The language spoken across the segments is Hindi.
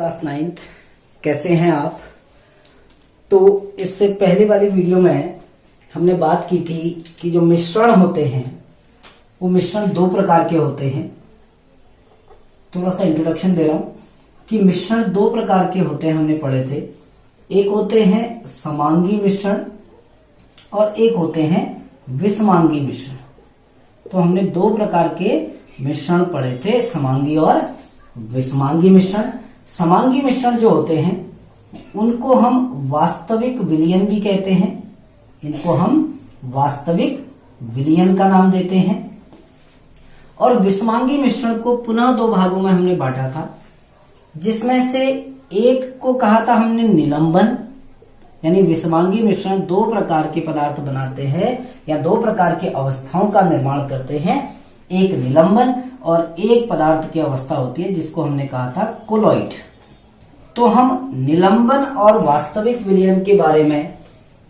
Class 9th। कैसे हैं आप? तो इससे पहले वाली वीडियो में हमने बात की थी कि जो मिश्रण होते हैं वो मिश्रण दो प्रकार के होते हैं। थोड़ा सा इंट्रोडक्शन दे रहा हूं कि मिश्रण दो प्रकार के होते हैं, हमने पढ़े थे। एक होते हैं समांगी मिश्रण और एक होते हैं विषमांगी मिश्रण। तो हमने दो प्रकार के मिश्रण पढ़े थे, समांगी और विषमांगी मिश्रण। समांगी मिश्रण जो होते हैं उनको हम वास्तविक विलयन भी कहते हैं, इनको हम वास्तविक विलयन का नाम देते हैं। और विषमांगी मिश्रण को पुनः दो भागों में हमने बांटा था, जिसमें से एक को कहा था हमने निलंबन, यानी विषमांगी मिश्रण दो प्रकार के पदार्थ बनाते हैं या दो प्रकार के अवस्थाओं का निर्माण करते हैं। एक निलंबन और एक पदार्थ की अवस्था होती है जिसको हमने कहा था कोलॉइड। तो हम निलंबन और वास्तविक विलयन के बारे में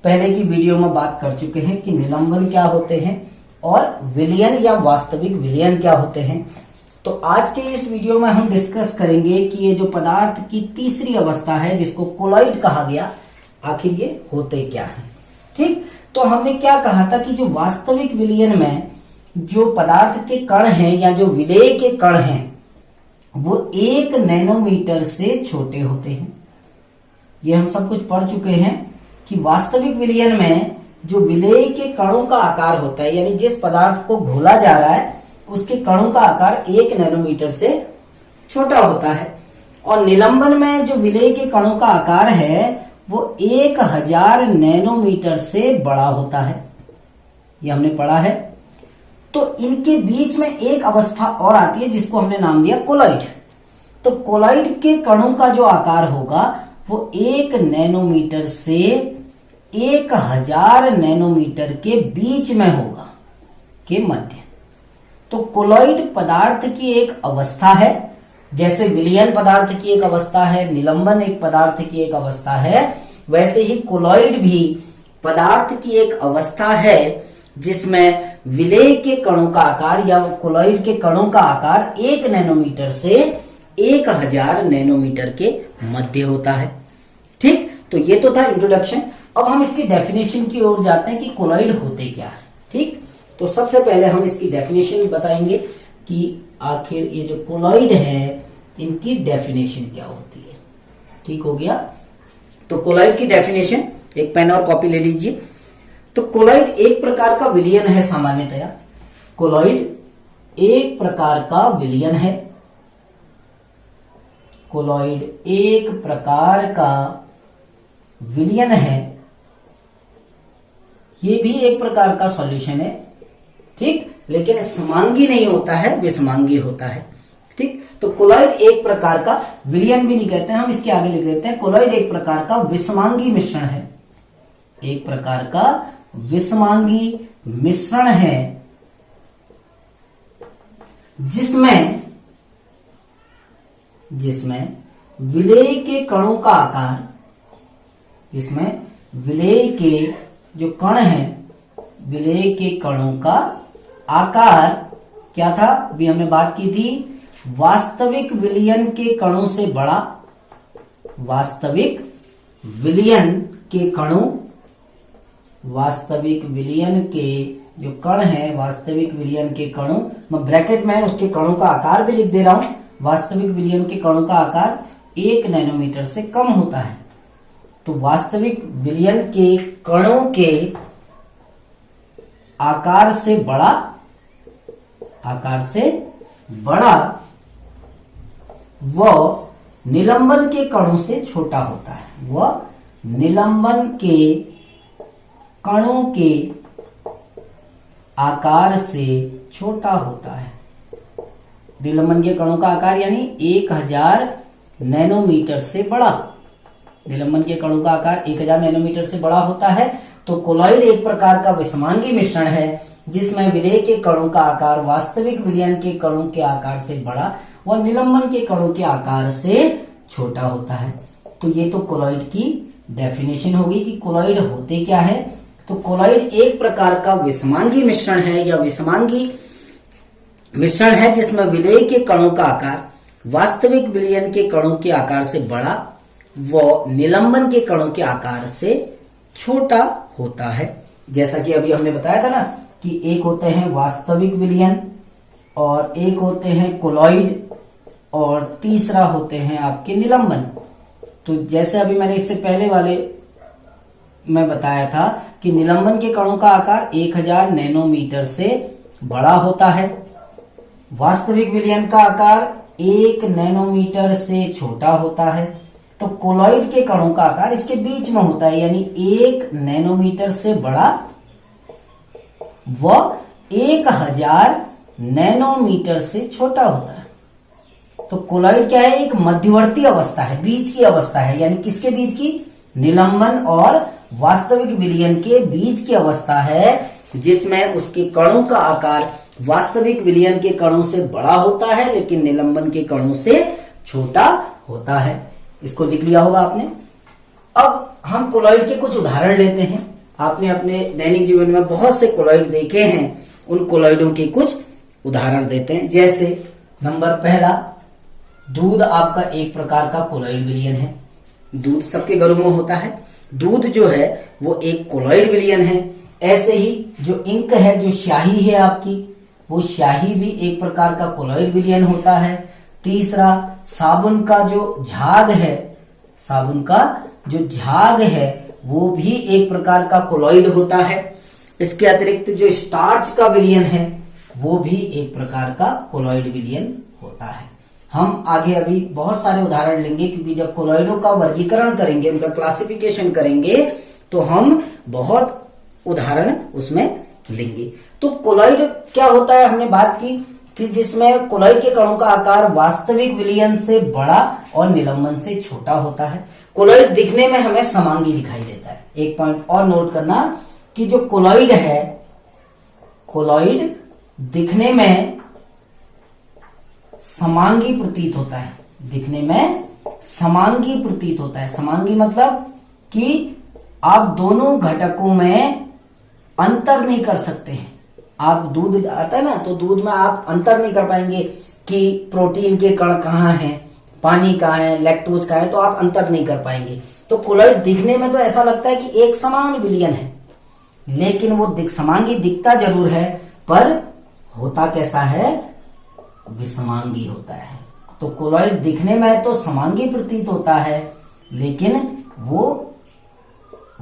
पहले की वीडियो में बात कर चुके हैं कि निलंबन क्या होते हैं और विलयन या वास्तविक विलयन क्या होते हैं। तो आज के इस वीडियो में हम डिस्कस करेंगे कि ये जो पदार्थ की तीसरी अवस्था है जिसको कोलॉइड कहा गया, आखिर ये होते क्या है। ठीक, तो हमने क्या कहा था कि जो वास्तविक विलयन में जो पदार्थ के कण हैं या जो विलेय के कण हैं वो 1 नैनोमीटर से छोटे होते हैं। ये हम सब कुछ पढ़ चुके हैं कि वास्तविक विलयन में जो विलेय के कणों का आकार होता है, यानी जिस पदार्थ को घोला जा रहा है उसके कणों का आकार 1 नैनोमीटर से छोटा होता है। और निलंबन में जो विलेय के कणों का आकार है वो 1000 नैनोमीटर से बड़ा होता है, ये हमने पढ़ा है। तो इनके बीच में एक अवस्था और आती है जिसको हमने नाम दिया कोलॉइड। तो कोलॉइड के कणों का जो आकार होगा वो 1 नैनोमीटर से 1000 नैनोमीटर के बीच में होगा, के मध्य। तो कोलॉइड पदार्थ की एक अवस्था है, जैसे विलयन पदार्थ की एक अवस्था है, निलंबन एक पदार्थ की एक अवस्था है, वैसे ही कोलॉइड भी पदार्थ की एक अवस्था है जिसमें विलेय के कणों का आकार या कोलॉइड के कणों का आकार 1 नैनोमीटर से 1000 नैनोमीटर के मध्य होता है। ठीक, तो ये तो था इंट्रोडक्शन। अब हम इसकी डेफिनेशन की ओर जाते हैं कि कोलॉइड होते क्या है। ठीक, तो सबसे पहले हम इसकी डेफिनेशन बताएंगे कि आखिर ये जो कोलॉइड है इनकी डेफिनेशन क्या होती है। ठीक हो गया, तो कोलॉइड की डेफिनेशन, एक पेन और कॉपी ले लीजिए। तो कोलॉइड एक प्रकार का विलयन है। सामान्यतया कोलॉइड एक प्रकार का विलयन है। कोलॉइड एक प्रकार का विलयन है, ये भी एक प्रकार का सॉल्यूशन है। ठीक, लेकिन समांगी नहीं होता है, विषमांगी होता है। ठीक, तो कोलॉइड एक प्रकार का विलयन भी नहीं कहते हैं, हम इसके आगे लिख देते हैं कोलॉइड एक प्रकार का विषमांगी मिश्रण है। एक प्रकार का विषमांगी मिश्रण है जिसमें विलेय के कणों का आकार, जिसमें विलेय के जो कण हैं, विलेय के कणों का आकार क्या था, अभी हमने बात की थी, वास्तविक विलयन के कणों से बड़ा। वास्तविक विलयन के कणों, वास्तविक विलयन के जो कण है, वास्तविक विलयन के कणों, मैं ब्रैकेट में उसके कणों का आकार भी लिख दे रहा हूं। वास्तविक विलयन के कणों का आकार 1 नैनोमीटर से कम होता है। तो वास्तविक विलयन के कणों के आकार से बड़ा वह निलंबन के कणों से छोटा होता है। वह निलंबन के कणों के आकार से छोटा होता है। निलंबन के कणों का आकार यानी 1000 नैनोमीटर से बड़ा। निलंबन के कणों का आकार 1000 नैनोमीटर से बड़ा होता है। तो कोलॉइड एक प्रकार का विषमांगी मिश्रण है जिसमें विलेय के कणों का आकार वास्तविक विलयन के कणों के आकार से बड़ा व निलंबन के कणों के आकार से छोटा होता है। तो ये तो कोलॉइड की डेफिनेशन होगी कि कोलॉइड होते क्या है। तो कोलॉइड एक प्रकार का विषमांगी मिश्रण है या विषमांगी मिश्रण है जिसमें विलेय के कणों का आकार वास्तविक विलयन के कणों के आकार से बड़ा व निलंबन के कणों के आकार से छोटा होता है। जैसा कि अभी हमने बताया था ना कि एक होते हैं वास्तविक विलयन और एक होते हैं कोलॉइड और तीसरा होते हैं आपके निलंबन। तो जैसे अभी मैंने इससे पहले वाले में बताया था कि निलंबन के कणों का आकार 1000 नैनोमीटर से बड़ा होता है, वास्तविक विलयन का आकार 1 नैनोमीटर से छोटा होता है। तो कोलॉइड के कणों का आकार इसके बीच में होता है, यानी 1 नैनोमीटर से बड़ा व 1000 नैनोमीटर से छोटा होता है। तो कोलॉइड क्या है? एक मध्यवर्ती अवस्था है, बीच की अवस्था है, यानी किसके बीच की? निलंबन और वास्तविक विलयन के बीच की अवस्था है, जिसमें उसके कणों का आकार वास्तविक विलयन के कणों से बड़ा होता है लेकिन निलंबन के कणों से छोटा होता है। इसको लिख लिया होगा आपने। अब हम कोलॉइड के कुछ उदाहरण लेते हैं। आपने अपने दैनिक जीवन में बहुत से कोलॉइड देखे हैं, उन कोलॉइडों के कुछ उदाहरण देते हैं। जैसे नंबर पहला, दूध आपका एक प्रकार का कोलॉइड विलयन है। दूध सबके घरों में होता है। दूध जो है वो एक कोलॉइड विलयन है। ऐसे ही जो इंक है, जो स्याही है आपकी, वो स्याही भी एक प्रकार का कोलॉइड विलयन होता है। तीसरा, साबुन का जो झाग है, साबुन का जो झाग है वो भी एक प्रकार का कोलॉइड होता है। इसके अतिरिक्त जो स्टार्च का विलयन है वो भी एक प्रकार का कोलॉइड विलयन होता है। हम आगे अभी बहुत सारे उदाहरण लेंगे, क्योंकि जब कोलॉइडों का वर्गीकरण करेंगे, उनका क्लासिफिकेशन करेंगे, तो हम बहुत उदाहरण उसमें लेंगे। तो कोलॉइड क्या होता है, हमने बात की कि जिसमें कोलॉइड के कणों का आकार वास्तविक विलयन से बड़ा और निलंबन से छोटा होता है। कोलॉइड दिखने में हमें समांगी दिखाई देता है। एक पॉइंट और नोट करना कि जो कोलॉइड है, कोलॉइड दिखने में समांगी प्रतीत होता है। दिखने में समांगी प्रतीत होता है। समांगी मतलब कि आप दोनों घटकों में अंतर नहीं कर सकते हैं। आप दूध आता है ना, तो दूध में आप अंतर नहीं कर पाएंगे कि प्रोटीन के कण कहाँ हैं, पानी कहाँ है, लैक्टोज कहाँ है, तो आप अंतर नहीं कर पाएंगे। तो कोलॉइड दिखने में तो ऐसा लगता है कि एक समान विलयन है, लेकिन वो समांगी दिखता जरूर है, पर होता कैसा है? विषमांगी होता है। तो कोलॉइड दिखने में तो समांगी प्रतीत होता है, लेकिन वो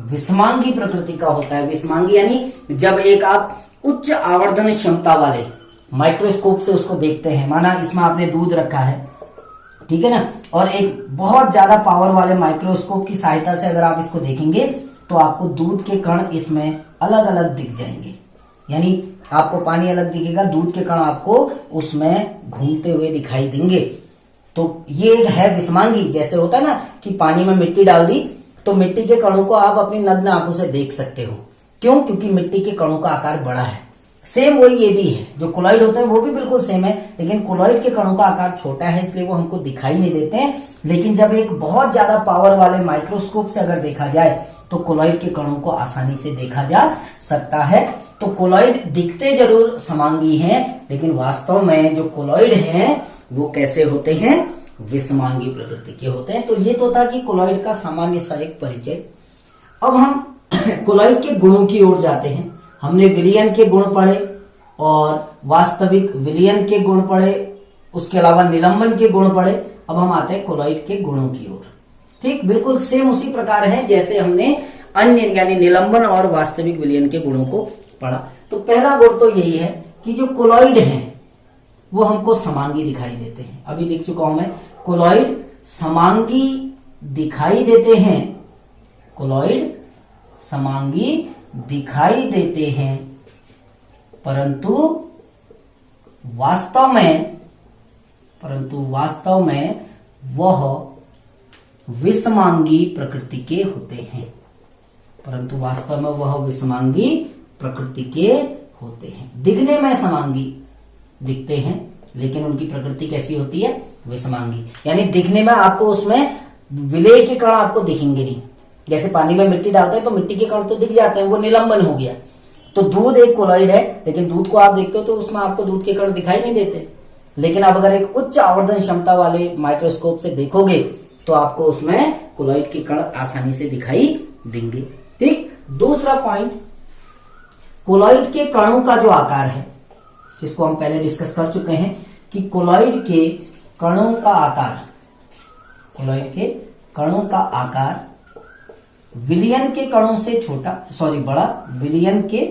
विषमांगी प्रकृति का होता है। विषमांगी यानी जब एक आप उच्च आवर्धन क्षमता वाले माइक्रोस्कोप से उसको देखते हैं, माना इसमें आपने दूध रखा है, ठीक है ना, और एक बहुत ज्यादा पावर वाले माइक्रोस्कोप की सहायता से अगर आप इसको देखेंगे तो आपको दूध के कण इसमें अलग अलग दिख जाएंगे। यानी आपको पानी अलग दिखेगा, दूध के कण आपको उसमें घूमते हुए दिखाई देंगे। तो ये एक है विषमांगी। जैसे होता है ना कि पानी में मिट्टी डाल दी तो मिट्टी के कणों को आप अपनी नग्न आंखों से देख सकते हो। क्यों? क्योंकि मिट्टी के कणों का आकार बड़ा है। सेम वही ये भी है, जो कोलॉइड होता है वो भी बिल्कुल सेम है, लेकिन कोलॉइड के कणों का आकार छोटा है, इसलिए वो हमको दिखाई नहीं देते हैं। लेकिन जब एक बहुत ज्यादा पावर वाले माइक्रोस्कोप से अगर देखा जाए तो कोलॉइड के कणों को आसानी से देखा जा सकता है। तो कोलॉइड दिखते जरूर समांगी हैं, लेकिन वास्तव में जो कोलॉइड हैं वो कैसे होते हैं? विषमांगी प्रकृति के होते हैं। तो ये तो था कि कोलॉइड का सामान्य सा एक परिचय। अब हम कोलॉइड के गुणों की ओर जाते हैं। हमने विलयन के गुण पढ़े और वास्तविक विलयन के गुण पढ़े, उसके अलावा निलंबन के गुण पढ़े। अब हम आते हैं कोलॉइड के गुणों की ओर। ठीक, बिल्कुल सेम उसी प्रकार है जैसे हमने अन्य यानी निलंबन और वास्तविक विलयन के गुणों को पढ़ा। तो पहला गुण तो यही है कि जो कोलॉइड हैं वो हमको समांगी दिखाई देते हैं। अभी लिख चुका हूं मैं, कोलॉइड समांगी दिखाई देते हैं। कोलॉइड समांगी दिखाई देते हैं, परंतु वास्तव में वह विषमांगी प्रकृति के होते हैं। परंतु वास्तव में वह विषमांगी प्रकृति के होते हैं। दिखने में समांगी दिखते हैं, लेकिन उनकी प्रकृति कैसी होती है? विषमांगी। यानी दिखने में आपको उसमें विलय के कण आपको दिखेंगे नहीं। जैसे पानी में मिट्टी डालते हैं तो मिट्टी के कण तो दिख जाते हैं, वो निलंबन हो गया। तो दूध एक कोलॉइड है, लेकिन दूध को आप देखते हो तो उसमें आपको दूध के कण दिखाई नहीं देते। लेकिन अब अगर एक उच्च आवर्धन क्षमता वाले माइक्रोस्कोप से देखोगे तो आपको उसमें कोलॉइड के कण आसानी से दिखाई देंगे। ठीक, दूसरा पॉइंट, कोलॉइड के कणों का जो आकार है, जिसको हम पहले डिस्कस कर चुके हैं कि कोलॉइड के कणों का आकार, कोलॉइड के कणों का आकार विलियन के कणों से बड़ा, विलियन के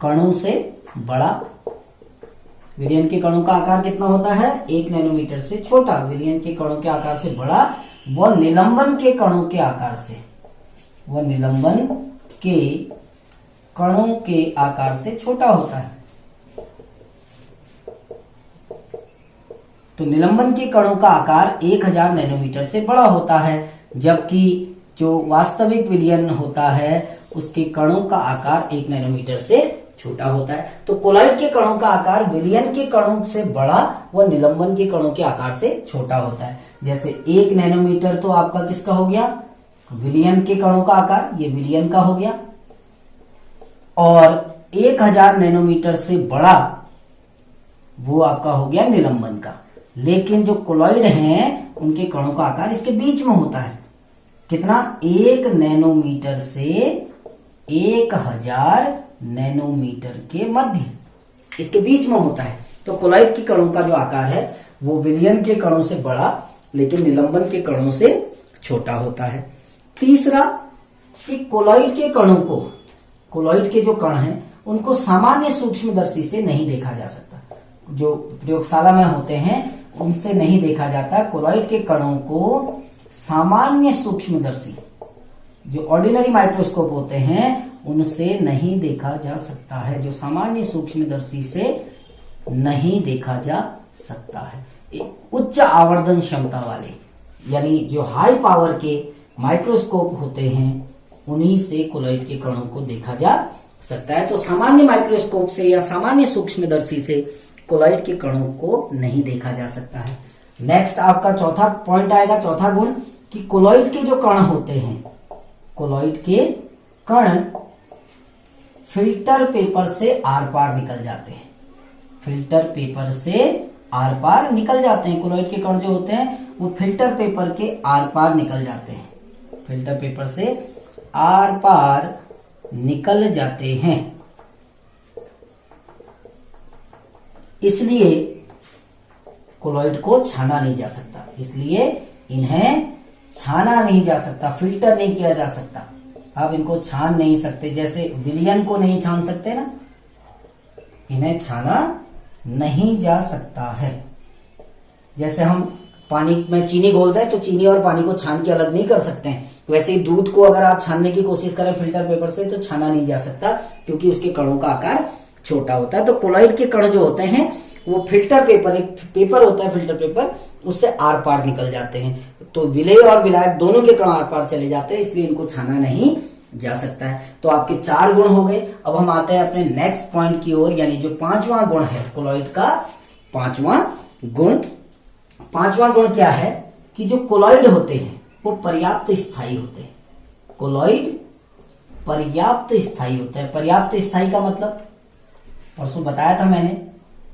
कणों से बड़ा। विलियन के कणों का आकार कितना होता है? 1 नैनोमीटर से छोटा। विलियन के कणों के आकार से बड़ा व निलंबन के कणों के आकार से, वह निलंबन के कणों के आकार से छोटा होता है। तो निलंबन के कणों का आकार 1000 नैनोमीटर से बड़ा होता है, जबकि जो वास्तविक विलयन होता है उसके कणों का आकार 1 नैनोमीटर से छोटा होता है। तो कोलॉइड के कणों का आकार विलयन के कणों से बड़ा व निलंबन के कणों के आकार से छोटा होता है। जैसे 1 नैनोमीटर तो आपका किसका हो गया? विलयन के कणों का आकार, ये विलयन का हो गया, और 1000 नैनोमीटर से बड़ा वो आपका हो गया निलंबन का। लेकिन जो कोलॉइड हैं उनके कणों का आकार इसके बीच में होता है। कितना? 1 नैनोमीटर से 1000 नैनोमीटर के मध्य, इसके बीच में होता है। तो कोलॉइड के कणों का जो आकार है वो विलयन के कणों से बड़ा लेकिन निलंबन के कणों से छोटा होता है। तीसरा कि कोलॉइड के कणों को, कोलॉइड के जो कण हैं उनको सामान्य सूक्ष्मदर्शी से नहीं देखा जा सकता। जो प्रयोगशाला में होते हैं उनसे नहीं देखा जाता। कोलॉइड के कणों को सामान्य सूक्ष्मदर्शी, जो ऑर्डिनरी माइक्रोस्कोप होते हैं, उनसे नहीं देखा जा सकता है। जो सामान्य सूक्ष्मदर्शी से नहीं देखा जा सकता है। उच्च आवर्धन क्षमता वाले, यानी जो हाई पावर के माइक्रोस्कोप होते हैं, उन्हीं से कोलॉइड के कणों को देखा जा सकता है। तो सामान्य माइक्रोस्कोप से या सामान्य सूक्ष्मदर्शी से कोलॉइड के कणों को नहीं देखा जा सकता है। नेक्स्ट आपका चौथा पॉइंट आएगा, चौथा गुण, कि कोलॉइड के जो कण होते हैं, कोलॉइड के कण फिल्टर पेपर से आर पार निकल जाते हैं। फिल्टर पेपर से आर पार निकल जाते हैं। कोलॉइड के कण जो होते हैं वो फिल्टर पेपर के आर पार निकल जाते हैं। फिल्टर पेपर से आर पार निकल जाते हैं। इसलिए कोलॉइड को छाना नहीं जा सकता, इसलिए इन्हें छाना नहीं जा सकता, फिल्टर नहीं किया जा सकता। आप इनको छान नहीं सकते, जैसे विलयन को नहीं छान सकते ना, इन्हें छाना नहीं जा सकता है। जैसे हम पानी में चीनी घोलते हैं तो चीनी और पानी को छान के अलग नहीं कर सकते हैं, वैसे ही दूध को अगर आप छानने की कोशिश करें फिल्टर पेपर से तो छाना नहीं जा सकता, क्योंकि उसके कणों का आकार छोटा होता है। तो कोलॉइड के कण जो होते हैं वो फिल्टर पेपर, एक पेपर होता है फिल्टर पेपर, उससे आर पार निकल जाते हैं। तो विलेय और विलायक दोनों के कण आर पार चले जाते हैं, इसलिए इनको छाना नहीं जा सकता है। तो आपके 4 गुण हो गए। अब हम आते हैं अपने नेक्स्ट पॉइंट की ओर, यानी जो 5वां गुण है कोलॉइड का, 5वां गुण। 5वां गुण क्या है कि जो कोलॉइड होते हैं वो पर्याप्त स्थायी होते हैं। कोलॉइड पर्याप्त स्थायी होता है। पर्याप्त स्थायी का मतलब परसों बताया था मैंने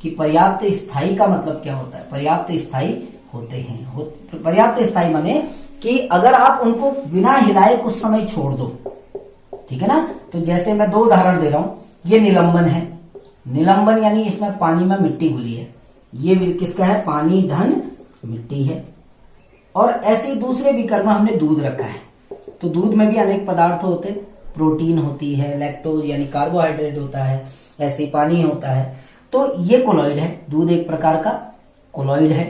कि पर्याप्त स्थायी का मतलब क्या होता है। पर्याप्त स्थायी होते हैं। पर्याप्त स्थायी माने कि अगर आप उनको बिना हिलाए कुछ समय छोड़ दो, ठीक है ना। तो जैसे मैं 2 उदाहरण दे रहा हूं, ये निलंबन है। निलंबन यानी इसमें पानी में मिट्टी घुली है, ये किसका है? पानी धन मिट्टी है। और ऐसे ही दूसरे विकर में हमने दूध रखा है, तो दूध में भी अनेक पदार्थ होते हैं, प्रोटीन होती है, लैक्टोज यानी कार्बोहाइड्रेट होता है, ऐसे पानी होता है। तो ये कोलॉइड है, दूध एक प्रकार का कोलॉइड है।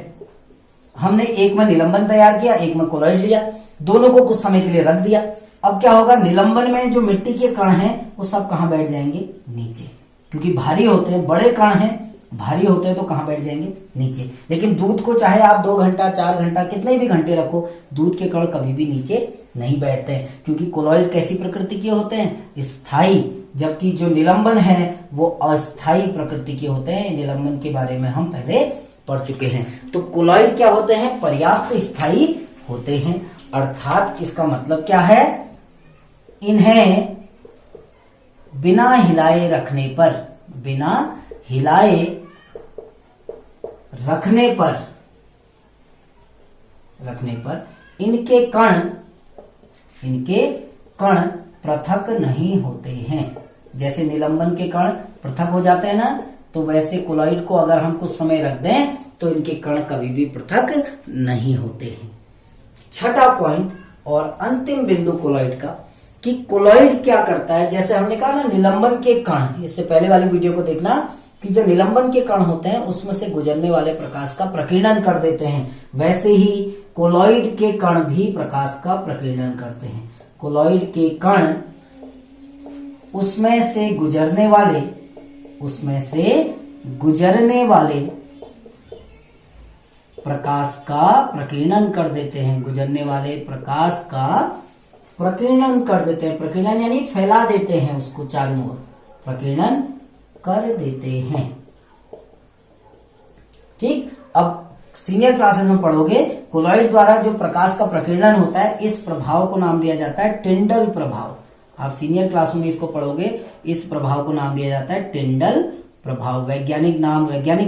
हमने एक में निलंबन तैयार किया, एक में कोलॉइड लिया, दोनों को कुछ समय के लिए रख दिया। अब क्या होगा? निलंबन में जो मिट्टी के कण हैं वो सब कहां बैठ जाएंगे? नीचे, क्योंकि भारी होते हैं, बड़े कण हैं, भारी होते हैं तो कहां बैठ जाएंगे? नीचे। लेकिन दूध को चाहे आप 2 घंटा 4 घंटा कितने भी घंटे रखो, दूध के कण कभी भी नीचे नहीं बैठते हैं, क्योंकि कोलॉइड कैसी प्रकृति के होते हैं? स्थायी, जबकि जो निलंबन है वो अस्थायी प्रकृति के होते हैं। निलंबन के बारे में हम पहले पढ़ चुके हैं। तो कोलॉइड क्या होते हैं? पर्याप्त स्थायी होते हैं। अर्थात इसका मतलब क्या है? इन्हें बिना हिलाए रखने पर, बिना हिलाए रखने पर इनके कण पृथक नहीं होते हैं। जैसे निलंबन के कण पृथक हो जाते हैं ना, तो वैसे कोलॉइड को अगर हम कुछ समय रख दें तो इनके कण कभी भी पृथक नहीं होते हैं। छठा पॉइंट और अंतिम बिंदु कोलॉइड का, कि कोलॉइड क्या करता है। जैसे हमने कहा ना निलंबन के कण, इससे पहले वाली वीडियो को देखना, कि जो निलंबन के कण होते हैं उसमें से गुजरने वाले प्रकाश का प्रकीर्णन कर देते हैं, वैसे ही कोलॉइड के कण भी प्रकाश का प्रकीर्णन करते हैं। कोलॉइड के कण उसमें से गुजरने वाले प्रकाश का प्रकीर्णन कर देते हैं। गुजरने वाले प्रकाश का प्रकीर्णन कर देते हैं। प्रकीर्णन यानी फैला देते हैं, उसको चारों ओर प्रकीर्णन कर देते हैं। ठीक, अब सीनियर क्लासेस में पढ़ोगे कोलॉइड द्वारा जो प्रकाश का प्रकीर्णन होता है, इस प्रभाव को नाम दिया जाता है टिंडल प्रभाव। आप सीनियर क्लासों में इसको पढ़ोगे, इस प्रभाव को नाम दिया जाता है टिंडल प्रभाव। वैज्ञानिक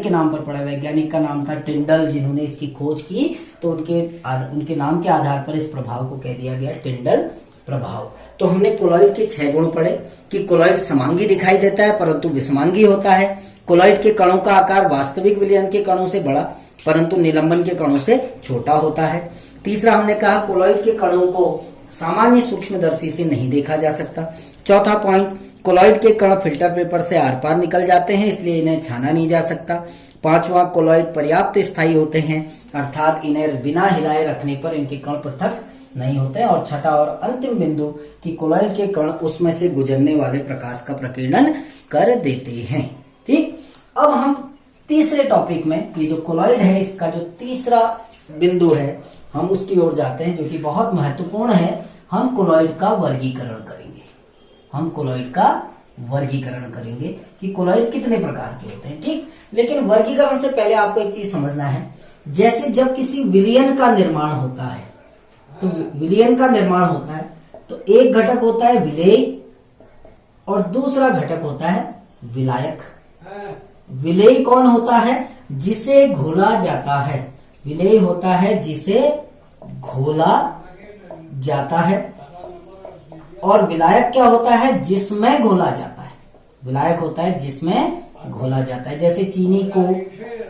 के नाम पर पढ़ा, वैज्ञानिक का नाम था टिंडल, जिन्होंने इसकी खोज की, तो उनके नाम के आधार पर इस प्रभाव को कह दिया गया टिंडल प्रभाव। तो हमने कोलॉइड के 6 गुण पढ़े कि कोलॉइड समांगी दिखाई देता है परंतु विसमांगी होता है। कोलॉइड के कणों का आकार वास्तविक विलयन के कणों से बड़ा परंतु निलंबन के कणों से छोटा होता है। तीसरा हमने कहा कोलॉइड के कणों को सामान्य सूक्ष्मदर्शी से नहीं देखा जा सकता। चौथा पॉइंट, कोलॉइड के कण फिल्टर पेपर से आर पार निकल जाते हैं, इसलिए इन्हें छाना नहीं जा सकता। पांचवा, कोलॉइड पर्याप्त स्थायी होते हैं, अर्थात इन्हें बिना हिलाए रखने पर इनके कण पृथक नहीं होते। और छठा और अंतिम बिंदु कि कोलॉइड के कण उसमें से गुजरने वाले प्रकाश का प्रकीर्णन कर देते हैं। ठीक, अब हम तीसरे टॉपिक में, ये जो कोलॉइड है इसका जो तीसरा बिंदु है, हम उसकी ओर जाते हैं, जो कि बहुत महत्वपूर्ण है। हम कोलॉइड का वर्गीकरण करेंगे कि कोलॉइड कितने प्रकार के होते हैं। ठीक, लेकिन वर्गीकरण से पहले आपको एक चीज समझना है। जैसे जब किसी विलयन का निर्माण होता है, तो विलयन का निर्माण होता है तो एक घटक होता है विलेय और दूसरा घटक होता है विलायक। विलेय कौन होता है? जिसे घोला जाता है। विलेय होता है जिसे घोला जाता है। और विलायक क्या होता है? जिसमें घोला जाता है। विलायक होता है जिसमें घोला जाता है। जैसे चीनी को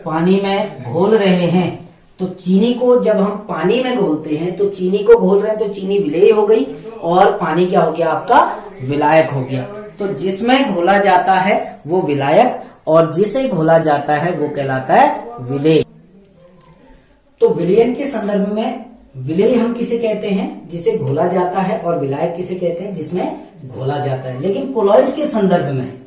पानी में घोल रहे हैं, तो चीनी को जब हम पानी में घोलते हैं तो चीनी को घोल रहे हैं तो चीनी विलेय हो गई और पानी क्या हो गया? आपका विलायक हो गया। तो जिसमें घोला जाता है वो विलायक और जिसे घोला जाता है वो कहलाता है विलेय। तो विलयन के संदर्भ में विलेय हम किसे कहते हैं? जिसे घोला जाता है, और विलायक किसे कहते हैं? जिसमें घोला जाता है। लेकिन कोलॉइड के संदर्भ में,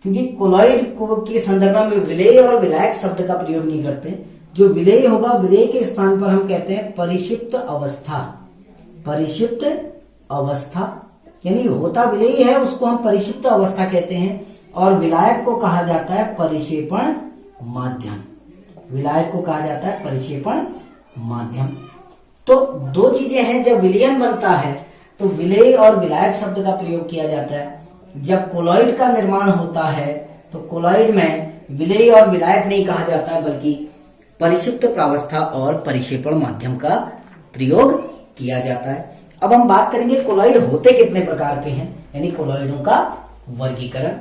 क्योंकि कोलॉइड के संदर्भ में विलेय और विलायक शब्द का प्रयोग नहीं करते। जो विलेय होगा, विलेय के स्थान पर हम कहते हैं परिक्षिप्त अवस्था। परिक्षिप्त अवस्था यानी होता विलेय है, उसको हम परिक्षिप्त अवस्था कहते हैं। और विलायक को कहा जाता है परिक्षेपण माध्यम। विलायक को कहा जाता है परिक्षेपण माध्यम। तो दो चीजें हैं, जब विलयन बनता है तो विलेय और विलायक शब्द का प्रयोग किया जाता है। जब कोलॉइड का निर्माण होता है तो कोलॉइड में विलेय और विलायक नहीं कहा जाता है, बल्कि परिक्षिप्त प्रावस्था और परिक्षेपण माध्यम का प्रयोग किया जाता है। अब हम बात करेंगे कोलॉइड होते कितने प्रकार के हैं, यानी कोलॉइडों का वर्गीकरण।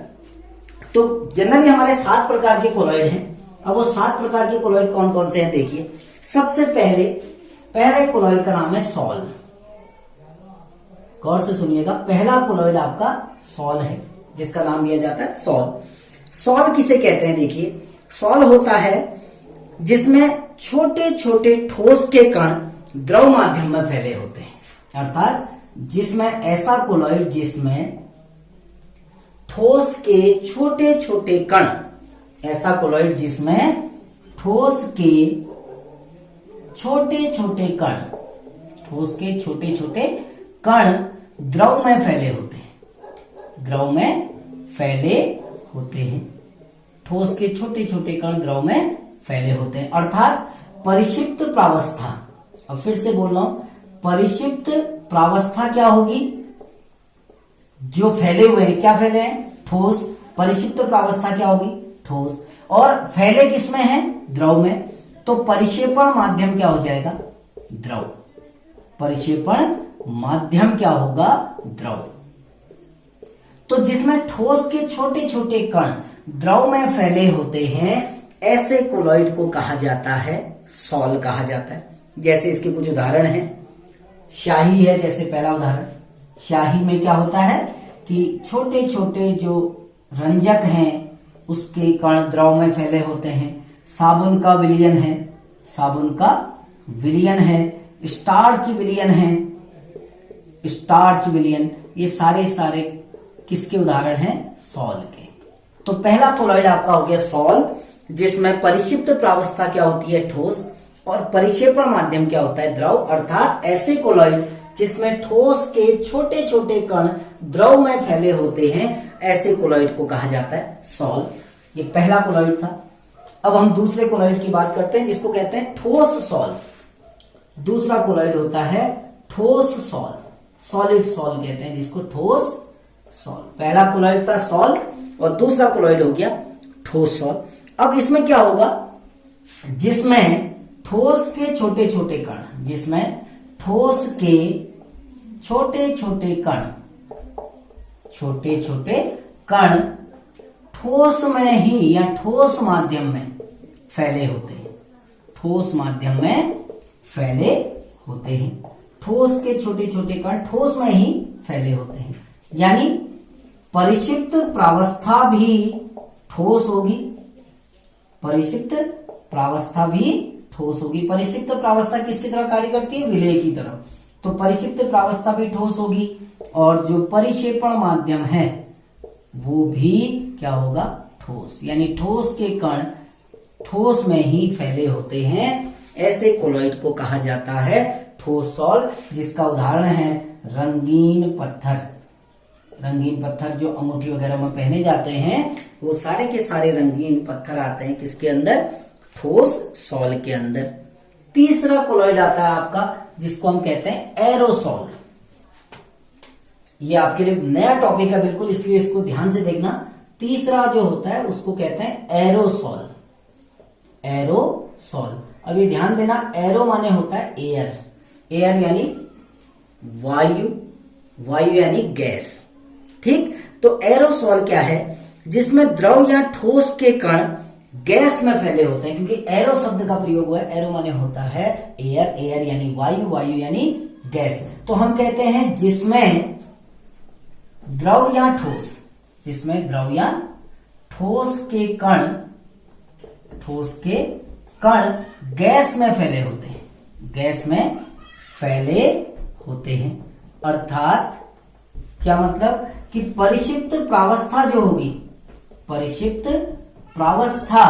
तो जनरली हमारे 7 प्रकार के कोलॉइड हैं। अब वो 7 प्रकार के कोलॉइड कौन कौन से हैं देखिए। सबसे पहले कोलॉइड का नाम है सॉल। गौर से सुनिएगा, पहला कोलॉइड आपका सॉल है, जिसका नाम दिया जाता है सॉल। सॉल किसे कहते हैं? देखिए, सॉल होता है जिसमें छोटे छोटे ठोस के कण द्रव माध्यम में फैले होते हैं। अर्थात जिसमें ऐसा कोलॉइड जिसमें ठोस के छोटे छोटे कण, ऐसा कोलॉइड जिसमें ठोस के छोटे छोटे कण, ठोस के छोटे छोटे कण द्रव में फैले होते हैं। द्रव में फैले होते हैं। ठोस के छोटे छोटे कण द्रव में फैले होते हैं, अर्थात परिक्षिप्त प्रावस्था। अब फिर से बोल रहा हूं, परिक्षिप्त प्रावस्था क्या होगी? जो फैले हुए हैं, क्या फैले हैं? ठोस। परिक्षिप्त प्रावस्था क्या होगी? ठोस। और फैले किसमें है? द्रव में, तो परिक्षेपण माध्यम क्या हो जाएगा? द्रव। परिक्षेपण माध्यम क्या होगा? द्रव। तो जिसमें ठोस के छोटे छोटे कण द्रव में फैले होते हैं, ऐसे कोलॉइड को कहा जाता है सॉल कहा जाता है। जैसे इसके कुछ उदाहरण हैं। शाही है जैसे पहला उदाहरण। शाही में क्या होता है कि छोटे छोटे जो रंजक हैं उसके कण द्रव में फैले होते हैं। साबुन का विलयन है, साबुन का विलयन है। स्टार्च विलयन है, स्टार्च विलयन। ये सारे किसके उदाहरण हैं? सॉल के। तो पहला कोलॉइड आपका हो गया सॉल, जिसमें परिक्षिप्त प्रावस्था क्या होती है? ठोस, और परिक्षेपण माध्यम क्या होता है? द्रव। अर्थात ऐसे कोलॉइड जिसमें ठोस के छोटे छोटे कण द्रव में फैले होते हैं, ऐसे कोलॉइड को कहा जाता है सॉल। ये पहला कोलॉइड था। अब हम दूसरे कोलॉइड की बात करते हैं, जिसको कहते हैं ठोस सॉल। दूसरा कोलॉइड होता है ठोस सॉल, सॉलिड सॉल कहते हैं जिसको, ठोस सॉल। पहला कोलॉइड था सॉल और दूसरा कोलॉइड हो गया ठोस सॉल। अब इसमें क्या होगा? जिसमें ठोस के छोटे छोटे कण, जिसमें ठोस के छोटे छोटे कण, छोटे छोटे कण ठोस में ही या ठोस माध्यम में फैले होते हैं, ठोस माध्यम में फैले होते हैं। ठोस के छोटे छोटे कण ठोस में ही फैले होते हैं, यानी परिक्षिप्त प्रावस्था भी ठोस होगी। परिक्षिप्त प्रावस्था भी ठोस होगी। परिक्षिप्त प्रावस्था किसकी तरह कार्य करती है? विलेय की तरह। तो परिक्षिप्त प्रावस्था भी ठोस होगी, और जो परिक्षेपण माध्यम है वो भी क्या होगा? ठोस। यानी ठोस के कण ठोस में ही फैले होते हैं, ऐसे कोलॉइड को कहा जाता है ठोस सॉल, जिसका उदाहरण है रंगीन पत्थर। रंगीन पत्थर जो अंगूठी वगैरह में पहने जाते हैं, वो सारे के सारे रंगीन पत्थर आते हैं किसके अंदर? ठोस सॉल के अंदर। तीसरा कोलॉइड आता है आपका, जिसको हम कहते हैं एरोसॉल। ये आपके लिए नया टॉपिक है बिल्कुल, इसलिए इसको ध्यान से देखना। तीसरा जो होता है उसको कहते हैं एरोसॉल। एरोसॉल। अब ये ध्यान देना, एरो माने होता है एयर, एयर यानी वायु, वायु यानी गैस। ठीक, तो एरोसॉल क्या है? जिसमें द्रव या ठोस के कण गैस में फैले होते हैं, क्योंकि एरो शब्द का प्रयोग हुआ है। एरो माने होता है एयर, एयर यानी वायु, वायु यानी गैस। तो हम कहते हैं जिसमें द्रव या ठोस, जिसमें द्रव या ठोस के कण, ठोस के कण गैस में फैले होते हैं, गैस में फैले होते हैं। अर्थात क्या मतलब कि परिक्षिप्त प्रावस्था जो होगी, परिक्षिप्त प्रावस्था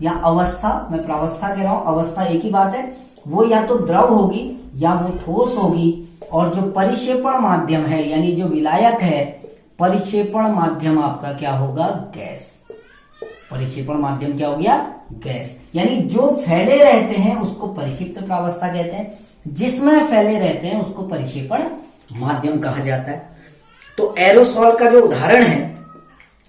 या अवस्था, मैं प्रावस्था कह रहा हूं, अवस्था एक ही बात है, वो या तो द्रव होगी या वो ठोस होगी। और जो परिक्षेपण माध्यम है यानी जो विलायक है, परिक्षेपण माध्यम आपका क्या होगा? गैस। परिक्षेपण माध्यम क्या हो गया? गैस। यानी जो फैले रहते हैं उसको परिक्षिप्त प्रावस्था कहते हैं, जिसमें फैले रहते हैं उसको परिक्षेपण माध्यम कहा जाता है। तो एरोसॉल का जो उदाहरण है,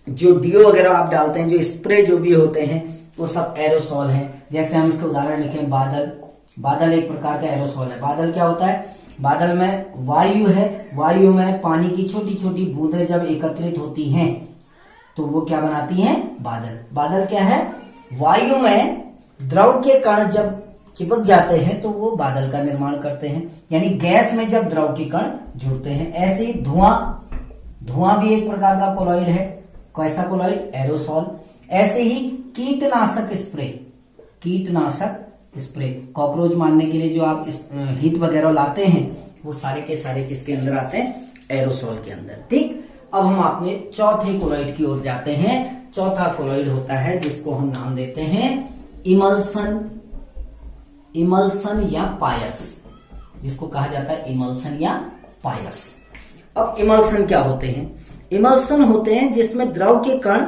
जो डीओ वगैरह आप डालते हैं, जो स्प्रे जो भी होते हैं, वो सब एरोसॉल हैं। जैसे हम इसके उदाहरण लिखें, बादल। बादल एक प्रकार का एरोसॉल है। बादल क्या होता है? बादल में वायु है, वायु में पानी की छोटी छोटी बूंदें जब एकत्रित होती हैं तो वो क्या बनाती हैं? बादल। बादल क्या है? वायु में द्रव के कण जब चिपक जाते हैं तो वो बादल का निर्माण करते हैं, यानी गैस में जब द्रव के कण जुड़ते हैं। ऐसे ही धुआं, धुआं भी एक प्रकार का कोलॉइड है। कैसा कोलॉइड? एरोसॉल। ऐसे ही कीटनाशक स्प्रे, कीटनाशक स्प्रे, कॉकरोच मारने के लिए जो आप हिट वगैरह लाते हैं, वो सारे के सारे किसके अंदर आते हैं? एरोसॉल के अंदर। ठीक, अब हम अपने चौथे कोलॉइड की ओर जाते हैं। चौथा कोलॉइड होता है जिसको हम नाम देते हैं इमल्सन, इमल्सन या पायस, जिसको कहा जाता है इमल्सन या पायस। अब इमल्सन क्या होते हैं? इमल्सन होते हैं जिसमें द्रव के कण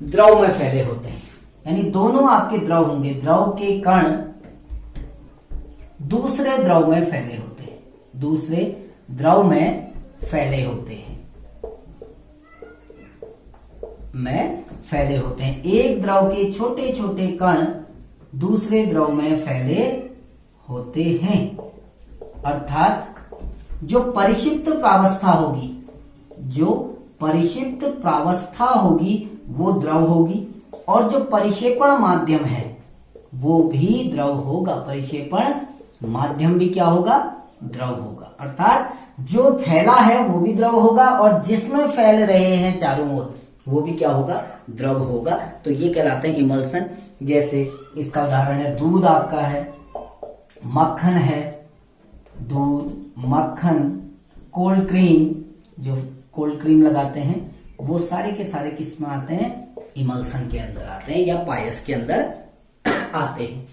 द्रव में फैले होते हैं, यानी दोनों आपके द्रव होंगे, द्रव के कण दूसरे द्रव में फैले होते हैं, दूसरे द्रव में फैले होते हैं, में फैले होते हैं। एक द्रव के छोटे छोटे कण दूसरे द्रव में फैले होते हैं। अर्थात जो परिक्षिप्त प्रावस्था होगी, जो परिक्षिप्त प्रावस्था होगी वो द्रव होगी, और जो परिक्षेपण माध्यम है वो भी द्रव होगा। परिक्षेपण माध्यम भी क्या होगा? द्रव होगा। अर्थात जो फैला है वो भी द्रव होगा, और जिसमें फैल रहे हैं चारों ओर वो भी क्या होगा? द्रव होगा। तो ये कहलाते हैं इमल्सन। जैसे इसका उदाहरण है दूध आपका है, मक्खन है, दूध, मक्खन, कोल्ड क्रीम, जो कोल्ड क्रीम लगाते हैं वो सारे के सारे किस में आते हैं? इमल्सन के अंदर आते हैं या पायस के अंदर आते हैं।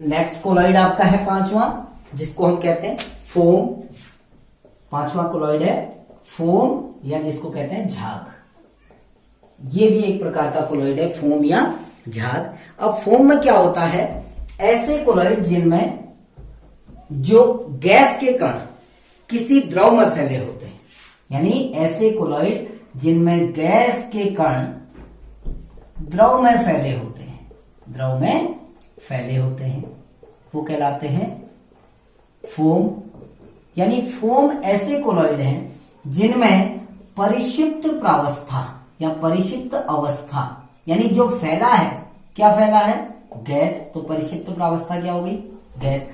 नेक्स्ट कोलॉइड आपका है पांचवा, जिसको हम कहते हैं फोम। पांचवा कोलॉइड है फोम, या जिसको कहते हैं झाग। ये भी एक प्रकार का कोलॉइड है, फोम या झाग। अब फोम में क्या होता है? ऐसे कोलॉइड जिनमें जो गैस के कण किसी द्रव में फैले होते हैं, यानी ऐसे कोलॉइड जिनमें गैस के कण द्रव में फैले होते हैं, द्रव में फैले होते हैं, वो कहलाते हैं फोम। यानी फोम ऐसे कोलॉइड हैं जिनमें परिक्षिप्त प्रावस्था या परिक्षिप्त अवस्था, यानी जो फैला है, क्या फैला है? गैस। तो परिक्षिप्त प्रावस्था क्या हो गई? गैस।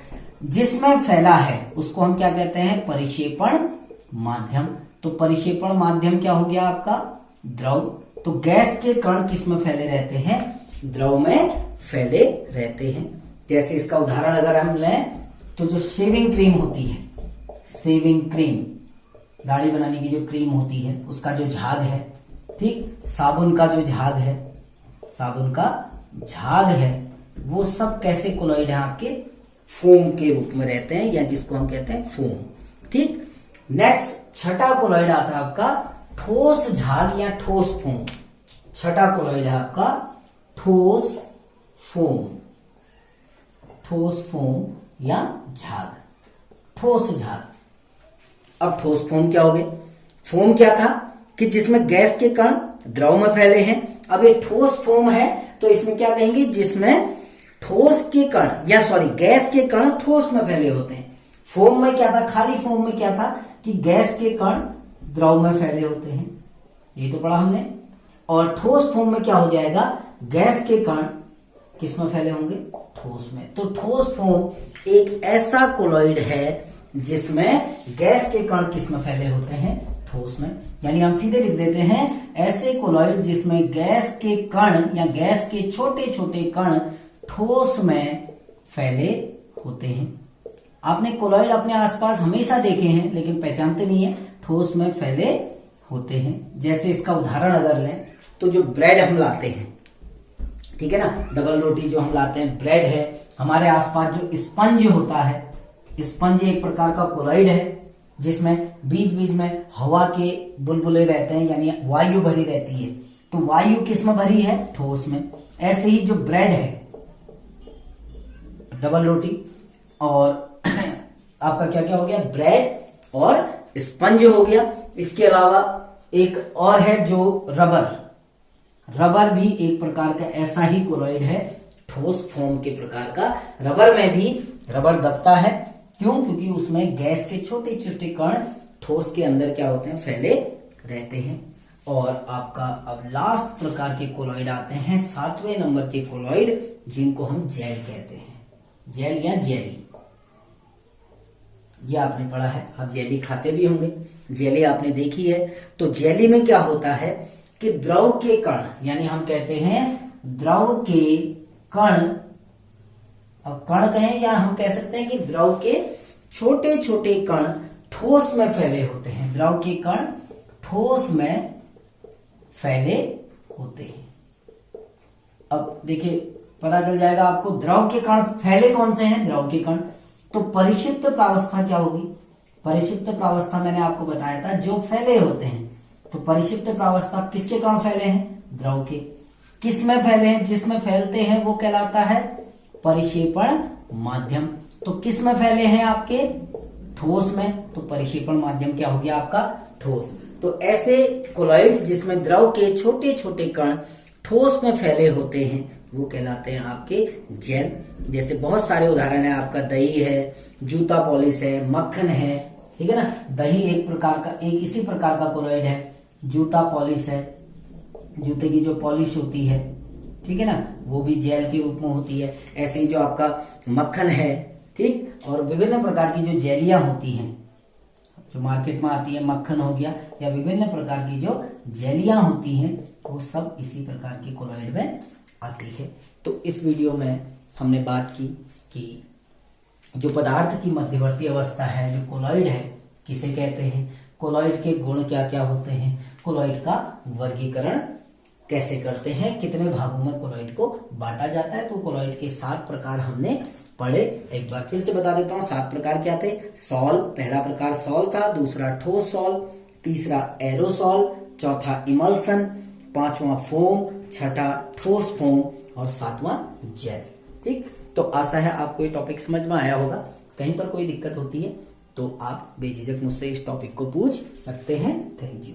जिसमें फैला है उसको हम क्या कहते हैं? परिक्षेपण माध्यम। तो परिक्षेपण माध्यम क्या हो गया आपका? द्रव। तो गैस के कण किस में फैले रहते हैं? द्रव में फैले रहते हैं। जैसे इसका उदाहरण अगर हम लें तो जो शेविंग क्रीम होती है, शेविंग क्रीम, दाढ़ी बनाने की जो क्रीम होती है उसका जो झाग है, ठीक, साबुन का जो झाग है, साबुन का झाग है, वो सब कैसे कोलॉइड है? आपके फोम के रूप में रहते हैं, या जिसको हम कहते हैं फोम। ठीक। नेक्स्ट छठा कोलॉइड आता है आपका ठोस झाग या ठोस फोम। छठा कोलॉइड है आपका ठोस फोम, ठोस फोम या झाग, ठोस झाग। अब ठोस फोम क्या हो गए? फोम क्या था कि जिसमें गैस के कण द्रव में फैले हैं। अब ये ठोस फोम है तो इसमें क्या कहेंगे? जिसमें ठोस के कण या सॉरी गैस के कण ठोस में फैले होते हैं। फोम में क्या था? खाली फोम में क्या था कि गैस के कण द्रव में फैले होते हैं, ये तो पढ़ा हमने। और ठोस फोम में क्या हो जाएगा? गैस के कण किस में फैले होंगे? ठोस में। तो ठोस फोम एक ऐसा कोलॉइड है जिसमें गैस के कण किस में फैले होते हैं? ठोस में। यानी हम सीधे लिख देते हैं ऐसे कोलॉइड जिसमें गैस के कण या गैस के छोटे छोटे कण ठोस में फैले होते हैं। आपने कोलॉइड अपने आसपास हमेशा देखे हैं लेकिन पहचानते नहीं है, ठोस में फैले होते हैं। जैसे इसका उदाहरण अगर लें तो जो ब्रेड हम लाते हैं, ठीक है ना, डबल रोटी जो हम लाते हैं, ब्रेड है, हमारे आसपास जो स्पंज होता है, स्पंज एक प्रकार का कोलॉइड है जिसमें बीच बीच में हवा के बुलबुले रहते हैं, यानी वायु भरी रहती है। तो वायु किस में भरी है? ठोस में। ऐसे ही जो ब्रेड है, डबल रोटी, और आपका क्या क्या हो गया? ब्रेड और स्पंज हो गया। इसके अलावा एक और है जो रबर, रबर भी एक प्रकार का ऐसा ही कोलॉइड है, ठोस फोम के प्रकार का। रबर में भी रबर दबता है, क्यों? क्योंकि उसमें गैस के छोटे छोटे कण ठोस के अंदर क्या होते हैं? फैले रहते हैं। और आपका अब लास्ट प्रकार के कोलॉइड आते हैं, 7वें नंबर के कोलॉइड, जिनको हम जेल कहते हैं। जेल या जेली, ये आपने पढ़ा है, आप जेली खाते भी होंगे, जेली आपने देखी है। तो जेली में क्या होता है कि द्रव के कण, यानी हम कहते हैं द्रव के कण, अब कण कहें या हम कह सकते हैं कि द्रव के छोटे छोटे कण ठोस में फैले होते हैं। द्रव के कण ठोस में फैले होते हैं। अब देखिए पता चल जाएगा आपको द्रव के कण फैले कौन से हैं? द्रव के कण। तो परिक्षिप्त प्रावस्था क्या होगी? परिक्षिप्त प्रावस्था मैंने आपको बताया था जो फैले होते हैं। तो परिक्षिप्त प्रावस्था किसके कण फैले हैं? द्रव के। किस में फैले हैं? जिसमें फैलते हैं वो कहलाता है परिक्षेपण माध्यम। तो किस में फैले हैं आपके? ठोस में। तो परिक्षेपण माध्यम क्या हो गया आपका? ठोस। तो ऐसे कोलॉइड जिसमें द्रव के छोटे छोटे कण ठोस में फैले होते हैं वो कहलाते हैं आपके जेल। जैसे बहुत सारे उदाहरण है, आपका दही है, जूता पॉलिश है, मक्खन है, ठीक है ना। दही एक प्रकार का, एक इसी प्रकार का कोलॉइड है। जूता पॉलिश है, जूते की जो पॉलिश होती है, ठीक है ना, वो भी जेल के रूप में होती है। ऐसे ही जो आपका मक्खन है, ठीक, और विभिन्न प्रकार की जो जेलियां होती हैं जो मार्केट में आती है, मक्खन हो गया, या विभिन्न प्रकार की जो जेलियां होती हैं, वो सब इसी प्रकार की कोलॉइड में आती है। तो इस वीडियो में हमने बात की कि जो पदार्थ की मध्यवर्ती अवस्था है, जो कोलॉइड है, किसे कहते हैं, कोलॉइड के गुण क्या क्या होते हैं, कोलॉइड का वर्गीकरण कैसे करते हैं, कितने भागों में कोलॉइड को बांटा जाता है। तो कोलॉइड के 7 प्रकार हमने पढ़े। एक बार फिर से बता देता हूं, 7 प्रकार क्या थे। सॉल, पहला प्रकार सॉल था, दूसरा ठोस सॉल, तीसरा एरोसॉल, चौथा इमल्सन, पांचवा फोम, छठा ठोस फोम और सातवां जेल। ठीक, तो आशा है आपको ये टॉपिक समझ में आया होगा। कहीं पर कोई दिक्कत होती है तो आप बेझिझक मुझसे इस टॉपिक को पूछ सकते हैं। Thank you.